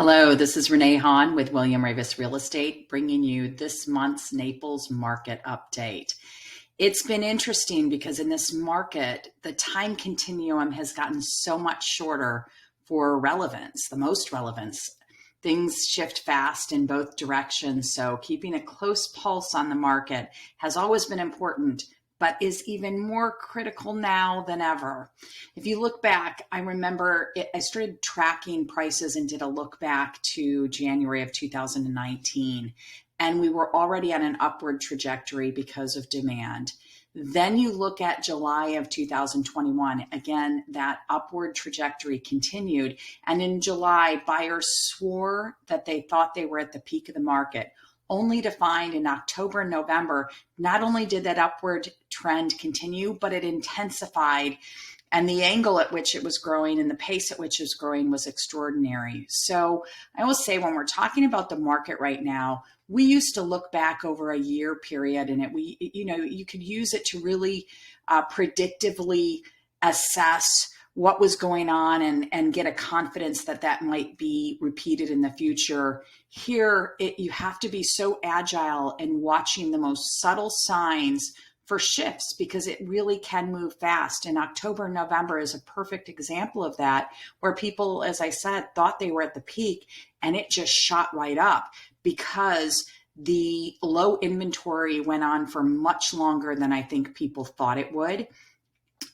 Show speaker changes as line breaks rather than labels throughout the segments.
Hello, this is Renee Hahn with William Ravis Real Estate, bringing you this month's Naples market update. It's been interesting because in this market, the time continuum has gotten so much shorter for relevance, the most relevance. Things shift fast in both directions, so keeping a close pulse on the market has always been important, but is even more critical now than ever. If you look back, I remember I started tracking prices and did a look back to January of 2019, and we were already on an upward trajectory because of demand. Then you look at July of 2021, again, that upward trajectory continued. And in July, buyers swore that they thought they were at the peak of the market, only to find in October and November, not only did that upward trend continue, but it intensified. And the angle at which it was growing and the pace at which it was growing was extraordinary. So I will say when we're talking about the market right now, we used to look back over a year period and you could use it to really predictively assess what was going on and get a confidence that that might be repeated in the future. Here, you have to be so agile in watching the most subtle signs for shifts because it really can move fast. And October and November is a perfect example of that, where people, as I said, thought they were at the peak and it just shot right up because the low inventory went on for much longer than I think people thought it would.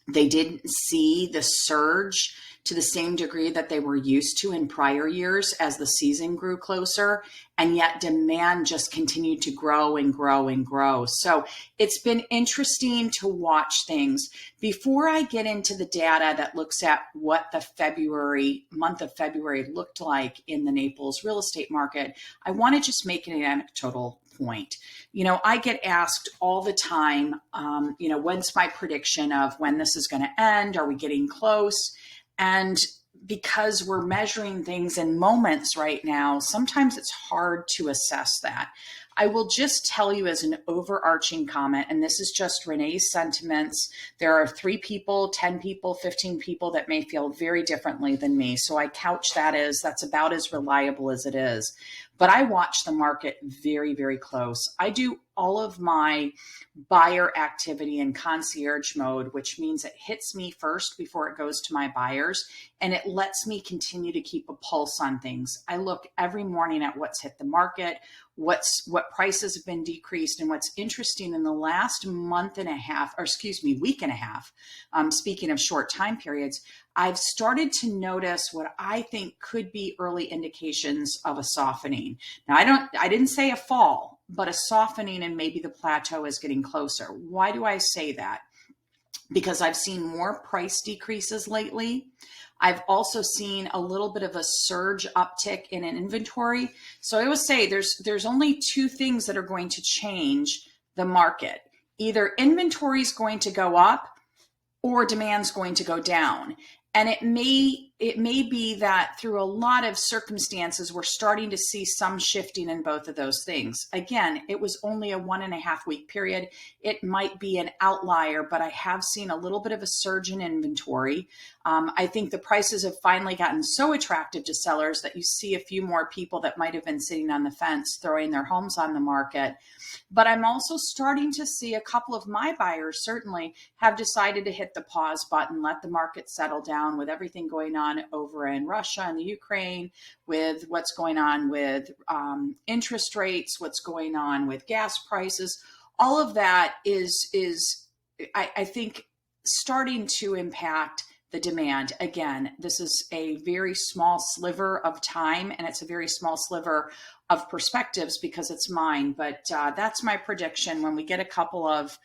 They didn't see the surge to the same degree that they were used to in prior years as the season grew closer, and yet demand just continued to grow and grow and grow. So it's been interesting to watch things. Before I get into the data that looks at what the month of February looked like in the Naples real estate market, I want to just make an anecdotal point. I get asked all the time, when's my prediction of when this is going to end? Are we getting close? And because we're measuring things in moments right now, sometimes it's hard to assess that. I will just tell you as an overarching comment, and this is just Renee's sentiments. There are 3 people, 10 people, 15 people that may feel very differently than me. So I couch that as that's about as reliable as it is. But I watch the market very, very close. I do all of my buyer activity in concierge mode, which means it hits me first before it goes to my buyers, and it lets me continue to keep a pulse on things. I look every morning at what's hit the market, what prices have been decreased. And what's interesting in the last week and a half, speaking of short time periods, I've started to notice what I think could be early indications of a softening. Now, I didn't say a fall, but a softening, and maybe the plateau is getting closer. Why do I say that? Because I've seen more price decreases lately. I've also seen a little bit of a surge uptick in an inventory. So I always say there's only 2 things that are going to change the market. Either inventory is going to go up or demand's going to go down. And it may be that through a lot of circumstances, we're starting to see some shifting in both of those things. Again, it was only a 1.5 week period. It might be an outlier, but I have seen a little bit of a surge in inventory. I think the prices have finally gotten so attractive to sellers that you see a few more people that might have been sitting on the fence throwing their homes on the market. But I'm also starting to see a couple of my buyers certainly have decided to hit the pause button, let the market settle down with everything going on over in Russia and the Ukraine, with what's going on with interest rates, what's going on with gas prices. All of that is I think, starting to impact the demand. Again, this is a very small sliver of time, and it's a very small sliver of perspectives because it's mine. But that's my prediction. When we get a couple of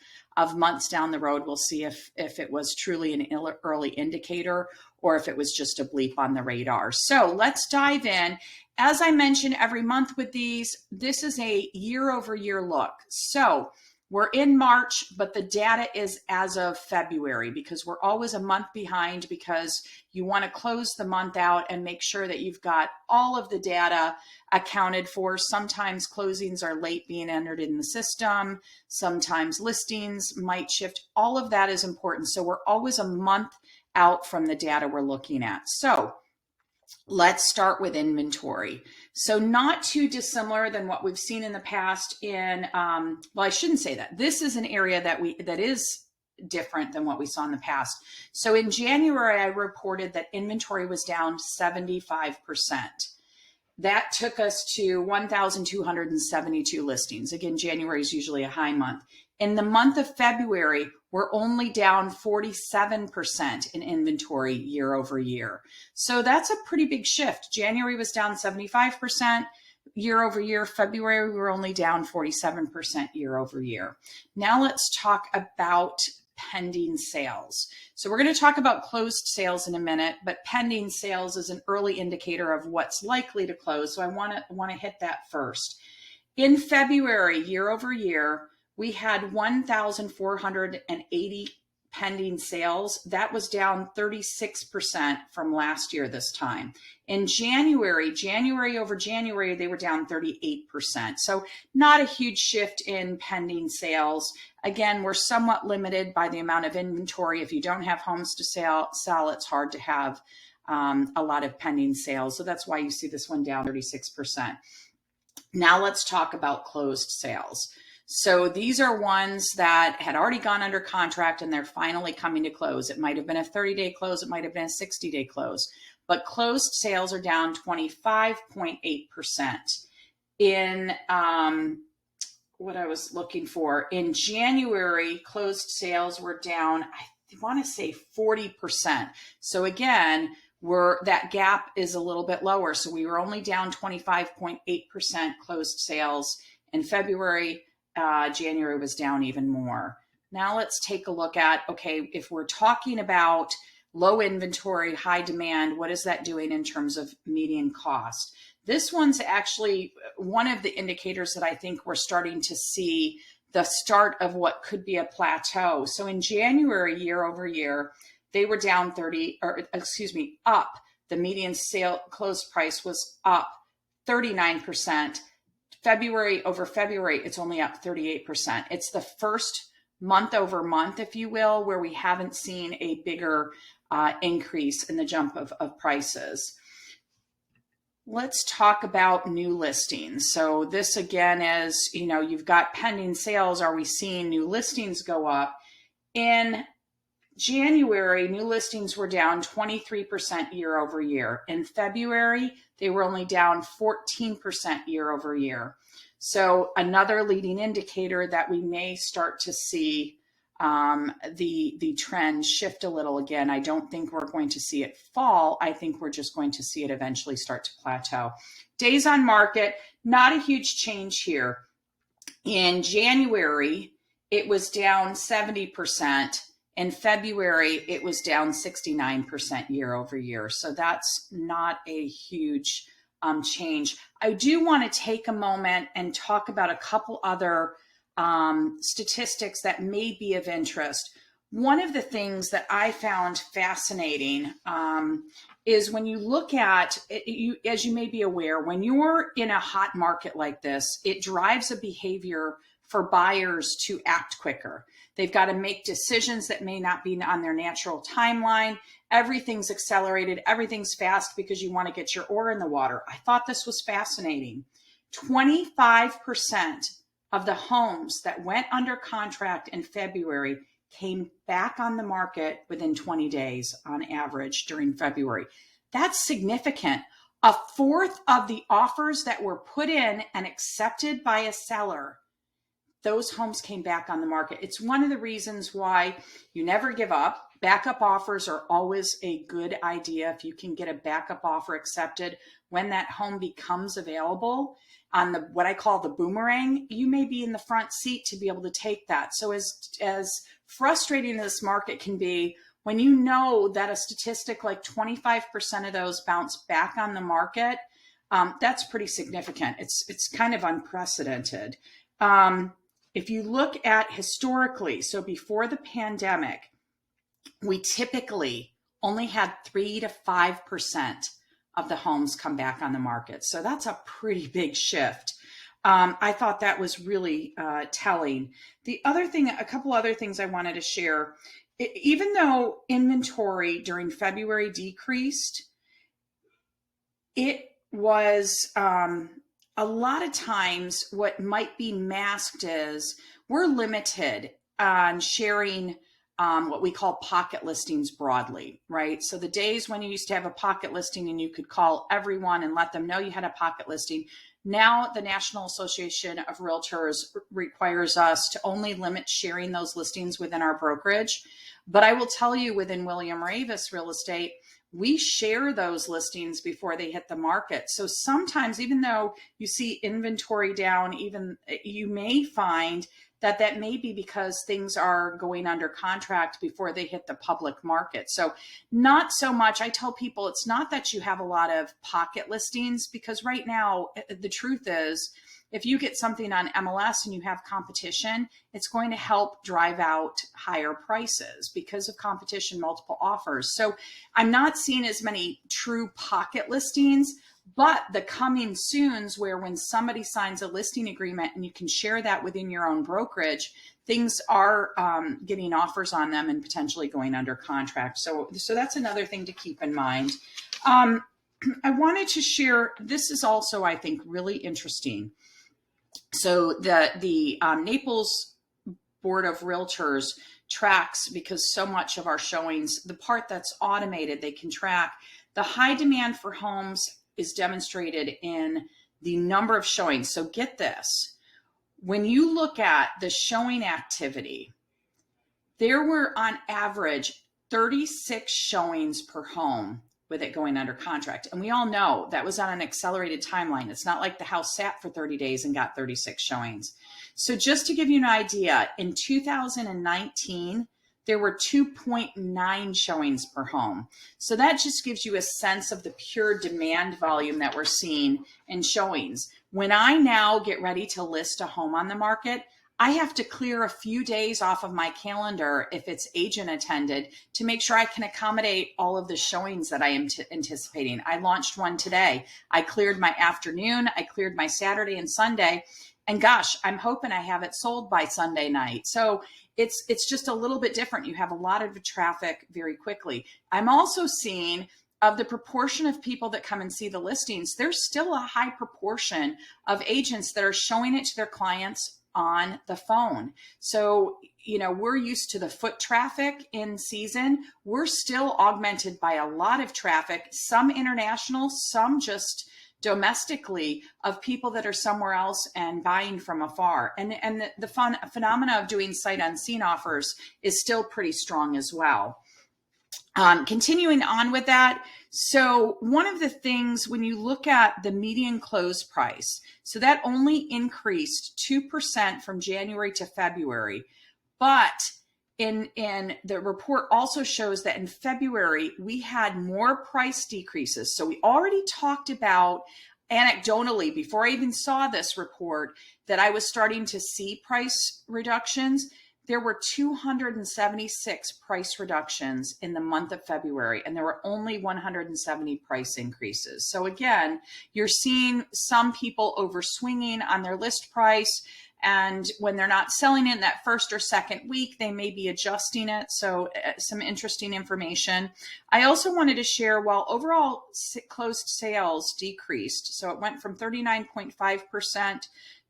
months down the road, we'll see if it was truly an early indicator or if it was just a bleep on the radar. So let's dive in. As I mentioned every month with these, this is a year-over-year look. So we're in March, but the data is as of February because we're always a month behind because you want to close the month out and make sure that you've got all of the data accounted for. Sometimes closings are late being entered in the system. Sometimes listings might shift. All of that is important. So we're always a month out from the data we're looking at. So Let's start with inventory. So not too dissimilar than what we've seen in the past in, well, I shouldn't say that. This is an area that is different than what we saw in the past. So in January, I reported that inventory was down 75%. That took us to 1,272 listings. Again, January is usually a high month. In the month of February, we're only down 47% in inventory year over year. So that's a pretty big shift. January was down 75% year over year. February, we were only down 47% year over year. Now let's talk about pending sales. So we're going to talk about closed sales in a minute, but pending sales is an early indicator of what's likely to close. So I want to hit that first. In February, year over year, we had 1,480 pending sales. That was down 36% from last year this time. In January over January, they were down 38%. So not a huge shift in pending sales. Again, we're somewhat limited by the amount of inventory. If you don't have homes to sell, it's hard to have a lot of pending sales. So that's why you see this one down 36%. Now let's talk about closed sales. So these are ones that had already gone under contract and they're finally coming to close. It might have been a 30-day close. It might have been a 60-day close. But closed sales are down 25.8%. In what I was looking for, in January, closed sales were down, I want to say 40%. So again, that gap is a little bit lower. So we were only down 25.8% closed sales in February. January was down even more. Now let's take a look at, okay, if we're talking about low inventory, high demand, what is that doing in terms of median cost? This one's actually one of the indicators that I think we're starting to see the start of what could be a plateau. So in January, year over year, they were down up. The median sale close price was up 39%. February over February, it's only up 38%. It's the first month over month, if you will, where we haven't seen a bigger increase in the jump of prices. Let's talk about new listings. So this again is, you've got pending sales. Are we seeing new listings go up? In January, new listings were down 23% year over year. In February, they were only down 14% year over year. So another leading indicator that we may start to see the trend shift a little again. I don't think we're going to see it fall. I think we're just going to see it eventually start to plateau. Days on market, not a huge change here. In January, it was down 70%. In February, it was down 69% year over year. So that's not a huge change. I do want to take a moment and talk about a couple other statistics that may be of interest. One of the things that I found fascinating is when you look at, as you may be aware, when you're in a hot market like this, it drives a behavior for buyers to act quicker. They've got to make decisions that may not be on their natural timeline. Everything's accelerated. Everything's fast because you want to get your oar in the water. I thought this was fascinating. 25% of the homes that went under contract in February came back on the market within 20 days on average during February. That's significant. A fourth of the offers that were put in and accepted by a seller, those homes came back on the market. It's one of the reasons why you never give up. Backup offers are always a good idea. If you can get a backup offer accepted when that home becomes available on what I call the boomerang, you may be in the front seat to be able to take that. So as frustrating as this market can be, when you know that a statistic like 25% of those bounce back on the market, that's pretty significant. It's kind of unprecedented. If you look at historically, so before the pandemic, we typically only had 3 to 5% of the homes come back on the market. So that's a pretty big shift. I thought that was really telling. A couple other things I wanted to share. Even though inventory during February decreased, It was a lot of times what might be masked is we're limited on sharing what we call pocket listings broadly, right? So the days when you used to have a pocket listing and you could call everyone and let them know you had a pocket listing, now the National Association of Realtors requires us to only limit sharing those listings within our brokerage. But I will tell you, within William Ravis Real Estate, we share those listings before they hit the market. So sometimes, even though you see inventory down, even you may find that that may be because things are going under contract before they hit the public market. So not so much. I tell people it's not that you have a lot of pocket listings, because right now the truth is, if you get something on MLS and you have competition, it's going to help drive out higher prices because of competition, multiple offers. So I'm not seeing as many true pocket listings, but the coming soons, where when somebody signs a listing agreement and you can share that within your own brokerage, things are getting offers on them and potentially going under contract. So that's another thing to keep in mind. I wanted to share, this is also, I think, really interesting. So the Naples Board of Realtors tracks, because so much of our showings, the part that's automated, they can track the high demand for homes is demonstrated in the number of showings. So get this, when you look at the showing activity, there were on average 36 showings per home with it going under contract. And we all know that was on an accelerated timeline. It's not like the house sat for 30 days and got 36 showings. So just to give you an idea, in 2019, there were 2.9 showings per home. So that just gives you a sense of the pure demand volume that we're seeing in showings. When I now get ready to list a home on the market, I have to clear a few days off of my calendar, if it's agent attended, to make sure I can accommodate all of the showings that I am anticipating. I launched one today. I cleared my afternoon, I cleared my Saturday and Sunday, and gosh, I'm hoping I have it sold by Sunday night. So it's just a little bit different. You have a lot of traffic very quickly. I'm also seeing, of the proportion of people that come and see the listings, there's still a high proportion of agents that are showing it to their clients on the phone. So, we're used to the foot traffic in season. We're still augmented by a lot of traffic, some international, some just domestically, of people that are somewhere else and buying from afar. And the phenomena of doing sight unseen offers is still pretty strong as well. Continuing on with that, so one of the things, when you look at the median close price, so that only increased 2% from January to February, but in the report also shows that in February we had more price decreases. So we already talked about, anecdotally, before I even saw this report, that I was starting to see price reductions. There were 276 price reductions in the month of February, and there were only 170 price increases. So again, you're seeing some people over swinging on their list price, and when they're not selling it in that first or second week, they may be adjusting it. So some interesting information. I also wanted to share, while overall closed sales decreased, so it went from 39.5%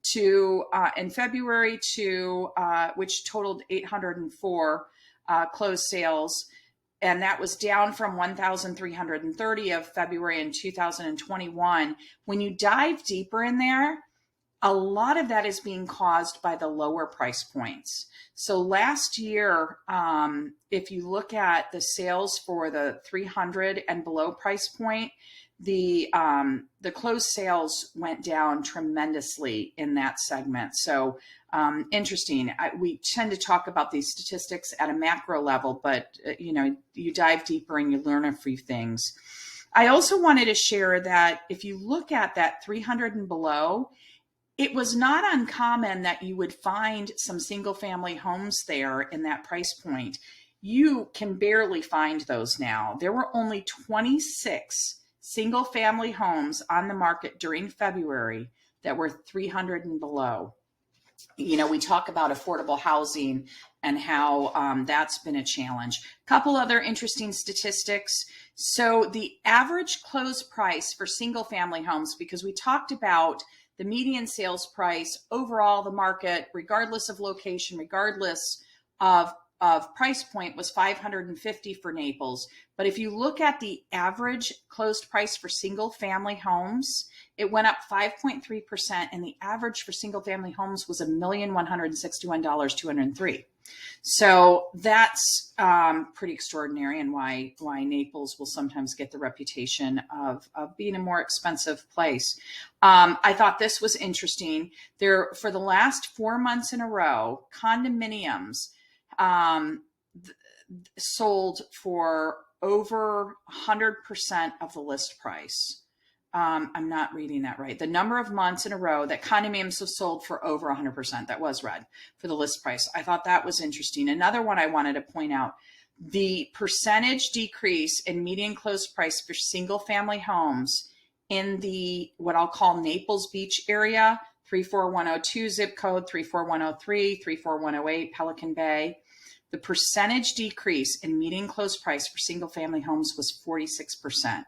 to in February to which totaled 804 closed sales, and that was down from 1,330 of February in 2021. When you dive deeper in there, a lot of that is being caused by the lower price points. So last year, if you look at the sales for the 300 and below price point, the closed sales went down tremendously in that segment. So interesting. We tend to talk about these statistics at a macro level, but you dive deeper and you learn a few things. I also wanted to share that if you look at that 300 and below, it was not uncommon that you would find some single family homes there in that price point. You can barely find those now. There were only 26 single family homes on the market during February that were 300 and below. We talk about affordable housing and how that's been a challenge. A couple other interesting statistics. So the average close price for single family homes, because we talked about the median sales price overall, the market, regardless of location, regardless of price point, was 550 for Naples. But if you look at the average closed price for single family homes, it went up 5.3%, and the average for single family homes was $1,161,203. So that's pretty extraordinary, and why Naples will sometimes get the reputation of being a more expensive place. I thought this was interesting. There, for the last 4 months in a row, condominiums sold for over 100% of the list price. I'm not reading that right. The number of months in a row that condominiums have sold for over 100%, that was read, for the list price. I thought that was interesting. Another one I wanted to point out, the percentage decrease in median close price for single family homes in the, what I'll call Naples Beach area, 34102 zip code, 34103, 34108, Pelican Bay. The percentage decrease in median close price for single family homes was 46%.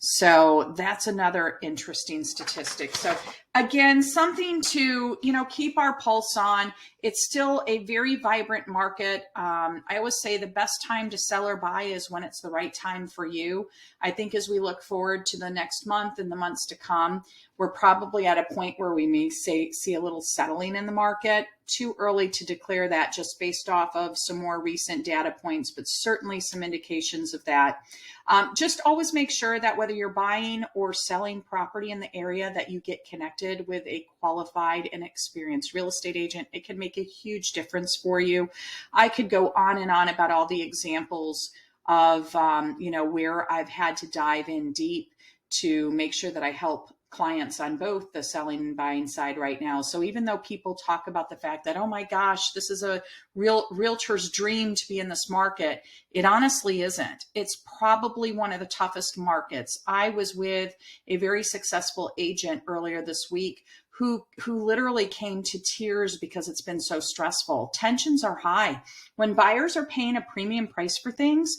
So that's another interesting statistic. So again, something to, keep our pulse on. It's still a very vibrant market. I always say the best time to sell or buy is when it's the right time for you. I think as we look forward to the next month and the months to come, we're probably at a point where we may see a little settling in the market. Too early to declare that just based off of some more recent data points, but certainly some indications of that. Just always make sure that whether you're buying or selling property in the area, that you get connected with a qualified and experienced real estate agent. It can make a huge difference for you. I could go on and on about all the examples of, where I've had to dive in deep to make sure that I help clients on both the selling and buying side right now. So even though people talk about the fact that, oh my gosh, this is a realtor's dream to be in this market, it honestly isn't. It's probably one of the toughest markets. I was with a very successful agent earlier this week who literally came to tears because it's been so stressful. Tensions are high. When buyers are paying a premium price for things,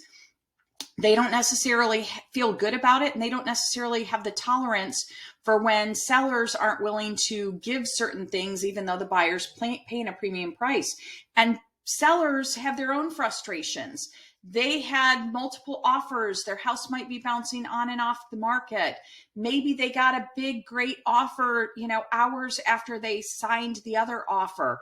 they don't necessarily feel good about it, and they don't necessarily have the tolerance for when sellers aren't willing to give certain things, even though the buyer's paying a premium price. And sellers have their own frustrations. They had multiple offers. Their house might be bouncing on and off the market. Maybe they got a big, great offer, hours after they signed the other offer.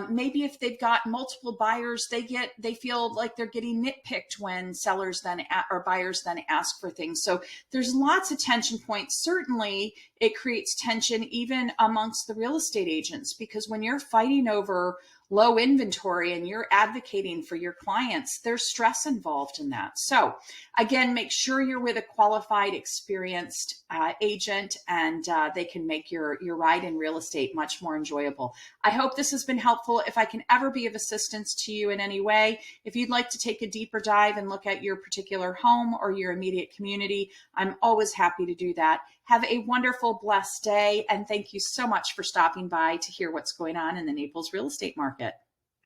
Maybe if they've got multiple buyers, they feel like they're getting nitpicked when sellers then or buyers then ask for things. So there's lots of tension points. Certainly, it creates tension even amongst the real estate agents, because when you're fighting over low inventory and you're advocating for your clients, there's stress involved in that. So again, make sure you're with a qualified, experienced agent, and they can make your ride in real estate much more enjoyable. I hope this has been helpful. If I can ever be of assistance to you in any way, if you'd like to take a deeper dive and look at your particular home or your immediate community, I'm always happy to do that. Have a wonderful, blessed day, and thank you so much for stopping by to hear what's going on in the Naples real estate market.